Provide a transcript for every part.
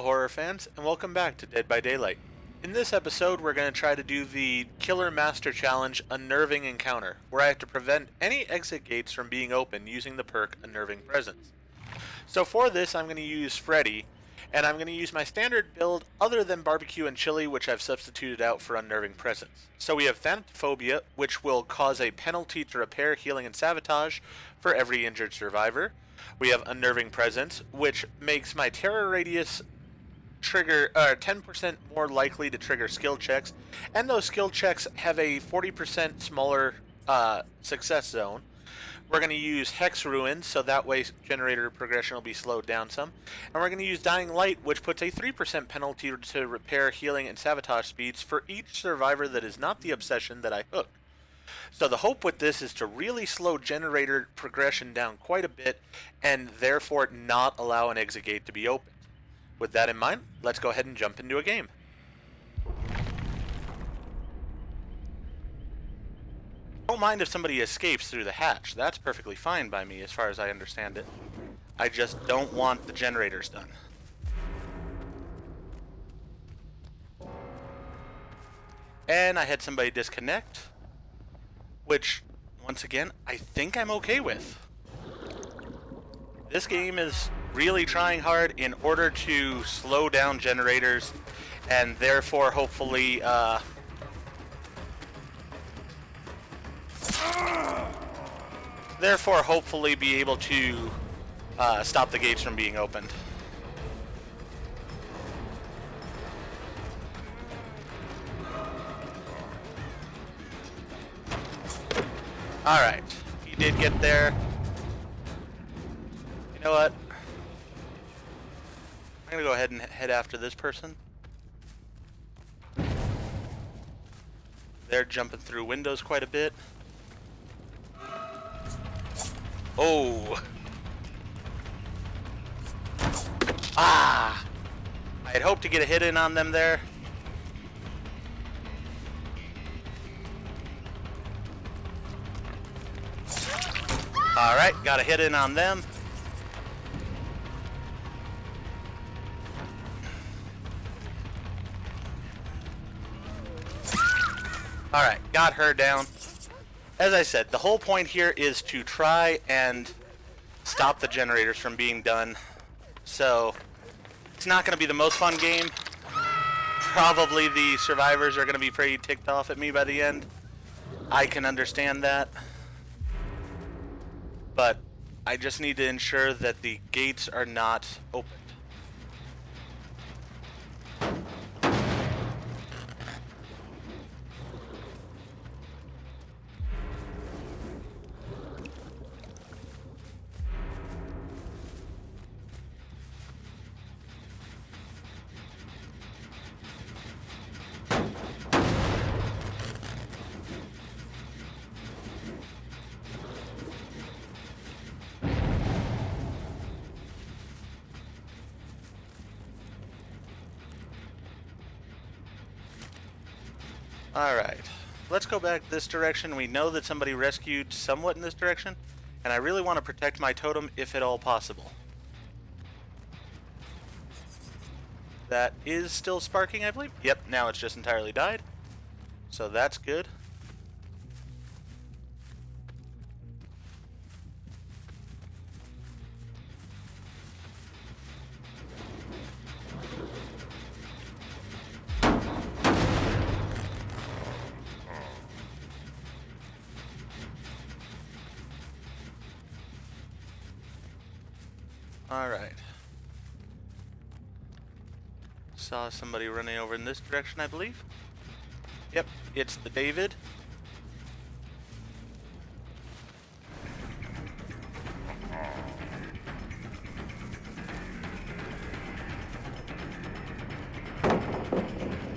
Hello horror fans, and welcome back to Dead by Daylight. In this episode, we're going to try to do the Killer Master Challenge Unnerving Encounter, where I have to prevent any exit gates from being opened using the perk Unnerving Presence. So for this, I'm going to use Freddy, and I'm going to use my standard build other than Barbecue and Chili, which I've substituted out for Unnerving Presence. So we have Thanatophobia, which will cause a penalty to repair, healing, and sabotage for every injured survivor. We have Unnerving Presence, which makes my terror radius trigger 10% more likely to trigger skill checks, and those skill checks have a 40% smaller success zone. We're going to use Hex Ruin, so that way generator progression will be slowed down some. And we're going to use Dying Light, which puts a 3% penalty to repair, healing, and sabotage speeds for each survivor that is not the obsession that I hook. So the hope with this is to really slow generator progression down quite a bit, and therefore not allow an exit gate to be opened. With that in mind, let's go ahead and jump into a game. Don't mind if somebody escapes through the hatch. That's perfectly fine by me as far as I understand it. I just don't want the generators done. And I had somebody disconnect, which, once again, I think I'm okay with. This game is really trying hard in order to slow down generators and therefore hopefully be able to stop the gates from being opened. Alright, he did get there. You know what? I'm gonna go ahead and head after this person. They're jumping through windows quite a bit. Oh! Ah! I had hoped to get a hit in on them there. Alright, got a hit in on them. Alright, got her down. As I said, the whole point here is to try and stop the generators from being done. So, it's not going to be the most fun game. Probably the survivors are going to be pretty ticked off at me by the end. I can understand that. But I just need to ensure that the gates are not opened. Alright, let's go back this direction. We know that somebody rescued somewhat in this direction, and I really want to protect my totem if at all possible. That is still sparking, I believe. Yep, now it's just entirely died. So that's good. Alright. Saw somebody running over in this direction, I believe. Yep, it's the David.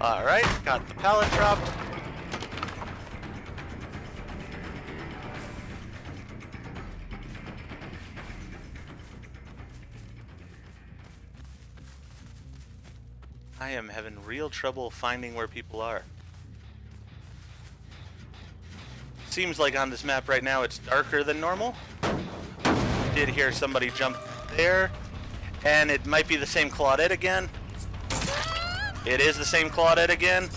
Alright, got the pallet dropped. I am having real trouble finding where people are. Seems like on this map right now it's darker than normal. Did hear somebody jump there, and it might be the same Claudette again. It is the same Claudette again.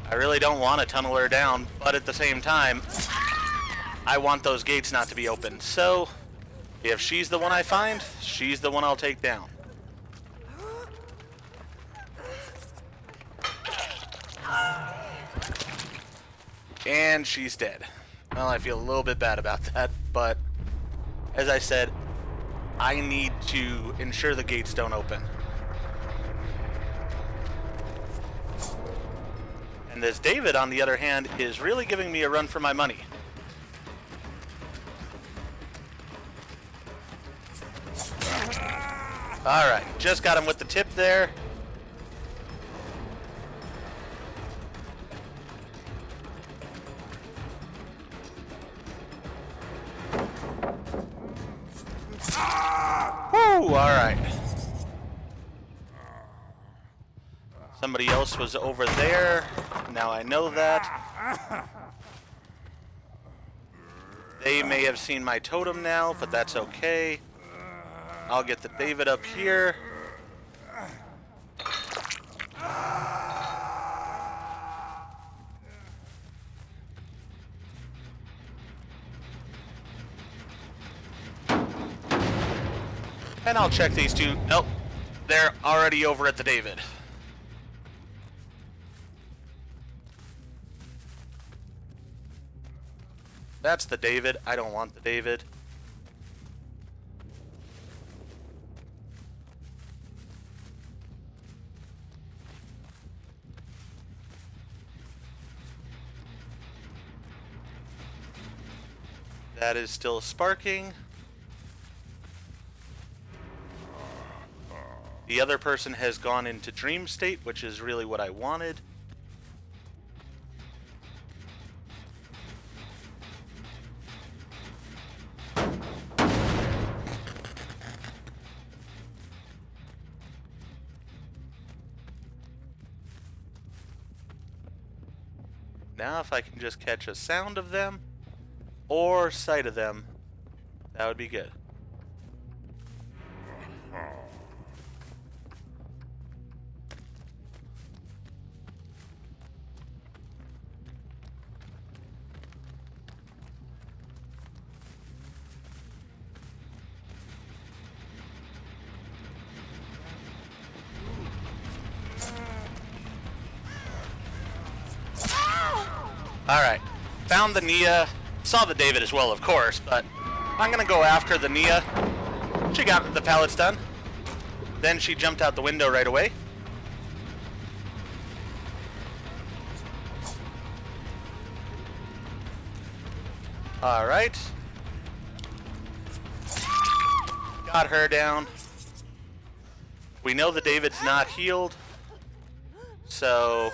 I really don't want to tunnel her down, but at the same time, I want those gates not to be open. So, if she's the one I find, she's the one I'll take down. And she's dead. Well, I feel a little bit bad about that, but as I said, I need to ensure the gates don't open. And this David, on the other hand, is really giving me a run for my money. Alright, just got him with the tip there. Woo, alright. Somebody else was over there. Now I know that. They may have seen my totem now, but that's okay. I'll get the David up here. And I'll check these two. Nope. They're already over at the David. That's the David. I don't want the David. That is still sparking. The other person has gone into dream state, which is really what I wanted. Now if I can just catch a sound of them or sight of them, that would be good. Alright, found the Nia, saw the David as well of course, but I'm gonna go after the Nia. She got the pallets done. Then she jumped out the window right away. Alright. Got her down. We know the David's not healed, so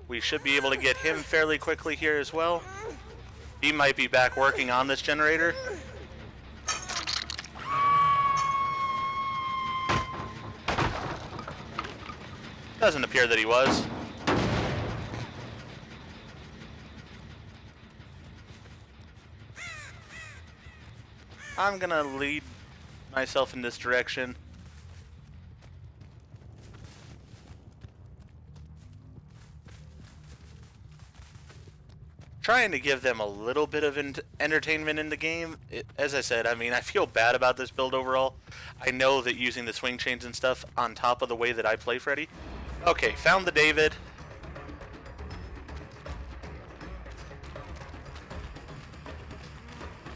we should be able to get him fairly quickly here as well. He might be back working on this generator. Doesn't appear that he was. I'm gonna lead myself in this direction. Trying to give them a little bit of entertainment in the game. As I said, I mean, I feel bad about this build overall. I know that using the swing chains and stuff on top of the way that I play Freddy. Okay, found the David.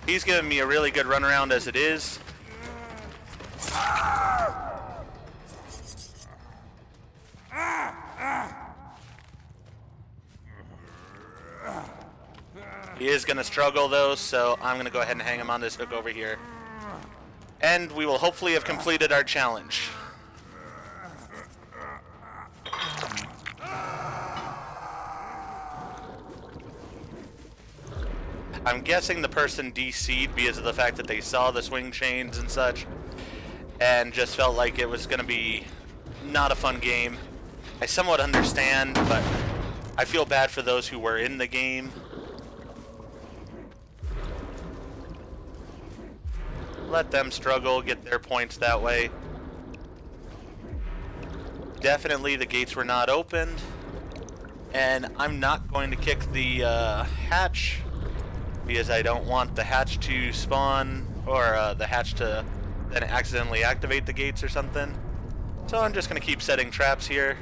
He's giving me a really good runaround as it is. He is going to struggle though, so I'm going to go ahead and hang him on this hook over here. And we will hopefully have completed our challenge. I'm guessing the person DC'd because of the fact that they saw the swing chains and such, and just felt like it was going to be not a fun game. I somewhat understand, but I feel bad for those who were in the game. Let them struggle, get their points that way. Definitely the gates were not opened, and I'm not going to kick the hatch because I don't want the hatch to spawn or the hatch to then accidentally activate the gates or something. So I'm just going to keep setting traps here.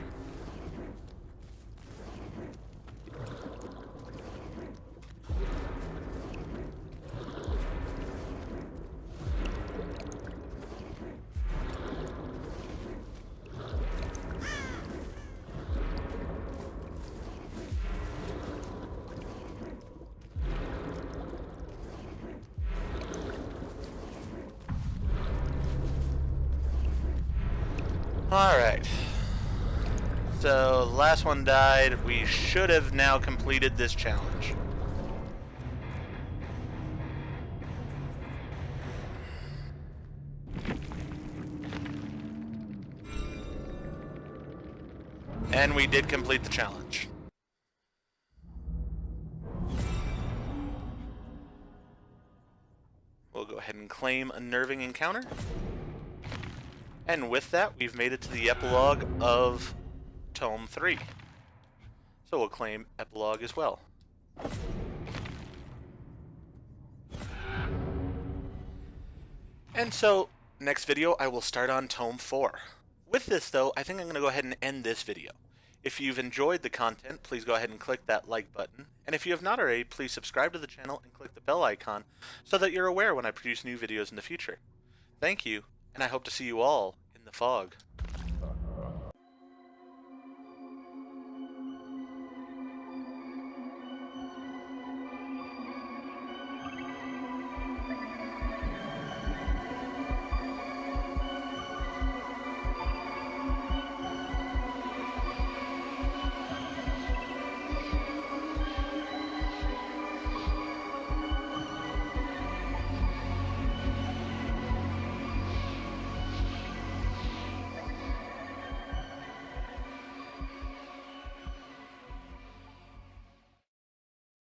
Alright. So, the last one died. We should have now completed this challenge. And we did complete the challenge. We'll go ahead and claim Unnerving Encounter. And with that, we've made it to the epilogue of Tome 3. So we'll claim epilogue as well. And so, next video I will start on Tome 4. With this though, I think I'm going to go ahead and end this video. If you've enjoyed the content, please go ahead and click that like button. And if you have not already, please subscribe to the channel and click the bell icon so that you're aware when I produce new videos in the future. Thank you, and I hope to see you all in the fog.